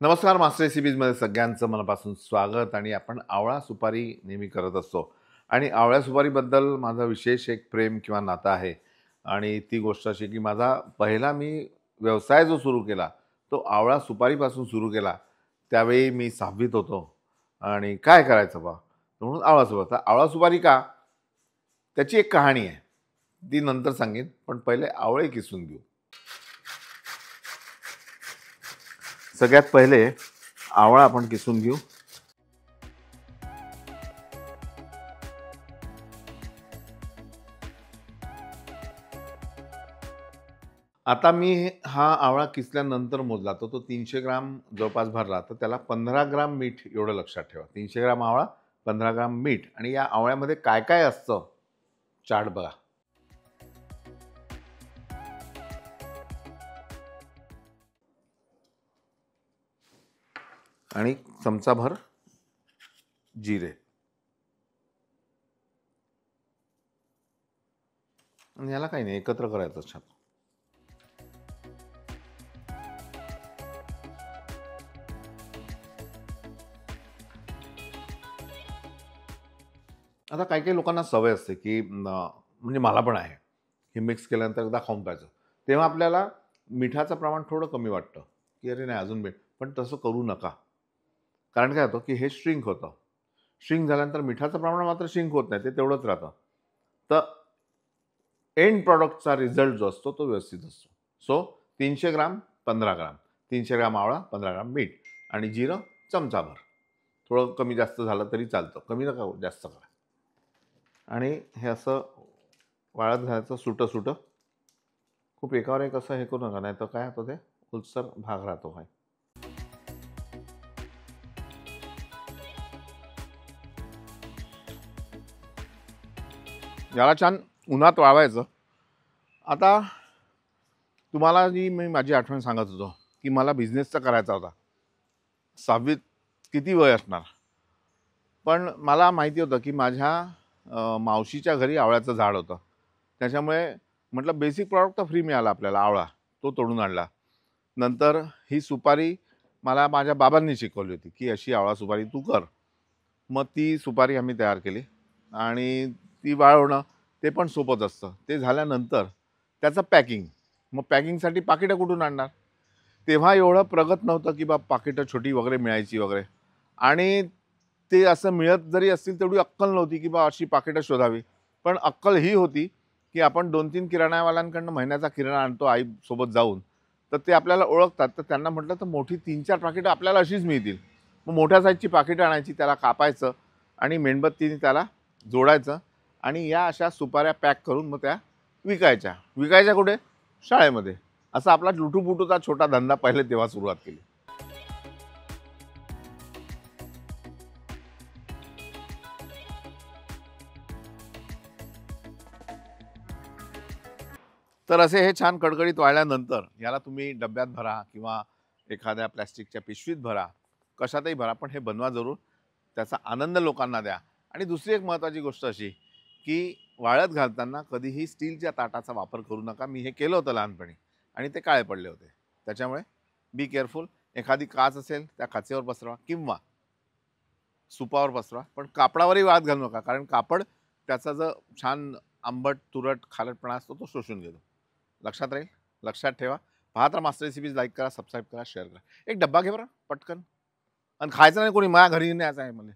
नमस्कार, मास्टर रेसिपीजमध्ये सगळ्यांचं मनापासून स्वागत. आणि आपण आवळा सुपारी नेहमी करत असतो आणि आवळ्या सुपारीबद्दल माझं विशेष एक प्रेम किंवा नातं आहे. आणि ती गोष्ट अशी की माझा पहिला व्यवसाय जो सुरू केला तो आवळा सुपारीपासून सुरू केला. त्यावेळी मी 6वीत होतो आणि काय करायचं बा, म्हणून आवळा सुपारी. तर आवळा सुपारी का, त्याची एक कहाणी आहे, ती नंतर सांगेन. पण पहिले आवळे किसून घेऊ. सगळ्यात पहिले आवळा आपण किसून घेऊ. आता मी हा आवळा किसल्यानंतर मोजला तो 300 ग्राम जवळपास भरला, तर त्याला 15 ग्राम मीठ एवढं लक्षात ठेवा. 300 ग्राम आवळा, 15 ग्राम मीठ. आणि या आवळ्यामध्ये काय काय असतं चार्ट बघा. आणि चमचाभर जिरे. आणि याला काही नाही, एकत्र करायचं छान. आता काही काही लोकांना सवय असते की म्हणजे मला पण आहे, हे मिक्स केल्यानंतर एकदा खाऊन पाहायचं. तेव्हा आपल्याला मिठाचं प्रमाण थोडं कमी वाटतं की अरे नाही अजून मीठ. पण तसं करू नका. कारण काय होतं की हे श्रिंक होतं. श्रिंक झाल्यानंतर मिठाचं प्रमाण मात्र श्रिंक होत नाही, ते तेवढंच राहतं. तर एंड प्रॉडक्टचा रिझल्ट जो असतो तो व्यवस्थित असतो. सो 300 ग्राम 15 ग्राम, 300 ग्राम आवळा, 15 ग्राम मीठ आणि जिरं चमचाभर. थोडं कमी जास्त झालं तरी चालतं, कमी नका जास्त करा. आणि हे असं वाळत घालायचं सुटं सुटं. खूप एकावर एक असं हे करू नका, नाही तर काय होतं ते उलसर भाग राहतो. काय याला छान उन्हात वाळवायचं. आता तुम्हाला जी मी माझी आठवण सांगत होतो की मला बिझनेसचा करायचा होता. 6वीत किती वय असणार, पण मला माहिती होतं की माझ्या मावशीच्या घरी आवळ्याचं झाड होतं. त्याच्यामुळे म्हटलं बेसिक प्रॉडक्ट तर फ्री मिळाला आपल्याला, आवळा तो तोडून आणला. नंतर ही सुपारी मला माझ्या बाबांनी शिकवली होती की अशी आवळा सुपारी तू कर. मग ती सुपारी आम्ही तयार केली आणि ती वाळवणं ते पण सोपंच असतं. ते झाल्यानंतर त्याचं पॅकिंग. मग पॅकिंगसाठी पाकिटं कुठून आणणार. तेव्हा एवढं प्रगत नव्हतं की पाकिटं छोटी वगैरे मिळायची वगैरे. आणि ते असं मिळत जरी असतील तेवढी अक्कल नव्हती की अशी पाकिटं शोधावी. पण अक्कल ही होती की आपण 2-3 किराणावाल्यांकडनं महिन्याचा किराणा आणतो आईसोबत जाऊन, तर ते आपल्याला ओळखतात. तर त्यांना म्हटलं तर मोठी 3-4 पाकिटं आपल्याला अशीच मिळतील. मग मोठ्या साईजची पाकिटं आणायची, त्याला कापायचं आणि मेणबत्तीने त्याला जोडायचं आणि या अशा सुपाऱ्या पॅक करून मग त्या विकायच्या. विकायच्या कुठे? शाळेमध्ये. असा आपला लुटूपुटूचा छोटा धंदा पहिले तेव्हा सुरुवात केली. तर असे हे छान कडकडीत वाळल्यानंतर याला तुम्ही डब्यात भरा किंवा एखाद्या प्लॅस्टिकच्या पिशवीत भरा, कशातही भरा, पण हे बनवा जरूर. त्याचा आनंद लोकांना द्या. आणि दुसरी एक महत्त्वाची गोष्ट अशी की वाळत घालताना कधीही स्टीलच्या ताटाचा वापर करू नका. मी हे केलं होतं लहानपणी आणि ते काळे पडले होते. त्याच्यामुळे बी केअरफुल. एखादी काच असेल त्या काचेवर पसरवा किंवा सुपावर पसरवा, पण कापडावरही वाळत घालू नका. कारण कापड त्याचा जो छान आंबट तुरट खारटपणा असतो तो शोषून घेतो. लक्षात राहील, लक्षात ठेवा. पाहत राहा मास्टर रेसिपीज. लाईक करा, सबस्क्राईब करा, शेअर करा. एक डब्बा घे बरं पटकन. आणि खायचं नाही कोणी, माझ्या घरी न्यायचं आहे मला.